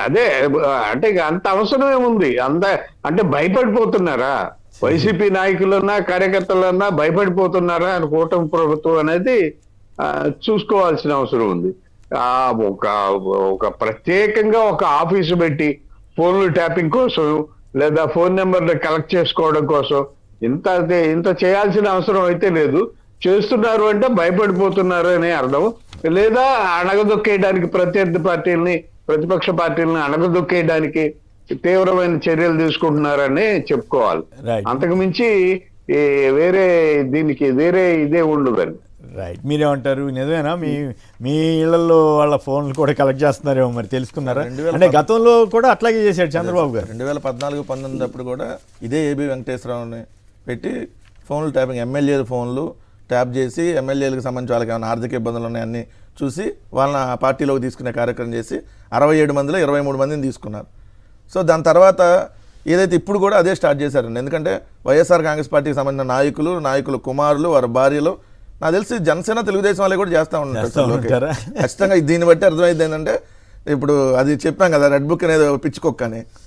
అదే అంటే ఇక అంత అవసరం ఏముంది అంటే భయపడిపోతున్నారా వైసీపీ నాయకులన్నా కార్యకర్తలన్నా భయపడిపోతున్నారా అని కూటమి ప్రభుత్వం అనేది చూసుకోవాల్సిన అవసరం ఉంది. ఆ ఒక ఒక ప్రత్యేకంగా ఒక ఆఫీసు పెట్టి ఫోన్లు ట్యాపింగ్ కోసం లేదా ఫోన్ నెంబర్లు కలెక్ట్ చేసుకోవడం కోసం ఇంత చేయాల్సిన అవసరం అయితే లేదు. చేస్తున్నారు అంటే భయపడిపోతున్నారు అనే అర్థం. లేదా అణగదొక్కేయడానికి ప్రత్యర్థి పార్టీలని ప్రతిపక్ష పార్టీలను అణగదొక్కేయడానికి తీవ్రమైన చర్యలు తీసుకుంటున్నారని చెప్పుకోవాలి. అంతకు మించి దీనికి వేరే ఇదే ఉండదండి. రైట్, మీరేమంటారు? నిజమేనా మీ ఇళ్లలో వాళ్ళ ఫోన్లు కూడా కలెక్ట్ చేస్తున్నారేమో, మరి తెలుసుకున్నారా? అంటే గతంలో కూడా అట్లాగే చేశాడు చంద్రబాబు గారు. 2014-19 అప్పుడు కూడా ఇదే ఏబి వెంకటేశ్వరరావుని పెట్టి ఫోన్లు ట్యాపింగ్, ఎమ్మెల్యేల ఫోన్లు ట్యాప్ చేసి ఎమ్మెల్యేలకు సంబంధించి వాళ్ళకి ఏమైనా ఆర్థిక ఇబ్బందులు ఉన్నాయన్నీ చూసి వాళ్ళని ఆ పార్టీలోకి తీసుకునే కార్యక్రమం చేసి 67 మందిలో 23 మందిని తీసుకున్నారు. సో దాని తర్వాత ఏదైతే ఇప్పుడు కూడా అదే స్టార్ట్ చేశారండి. ఎందుకంటే వైఎస్ఆర్ కాంగ్రెస్ పార్టీకి సంబంధించిన నాయకులు కుమారులు, వారి భార్యలు, నాకు తెలిసి జనసేన తెలుగుదేశం వాళ్ళే కూడా చేస్తూ ఉంటారు ఖచ్చితంగా. దీన్ని బట్టి అర్థమైంది ఏంటంటే ఇప్పుడు అది చెప్పాం కదా, రెడ్ బుక్ అనేది పిచ్చుకొక్క అని.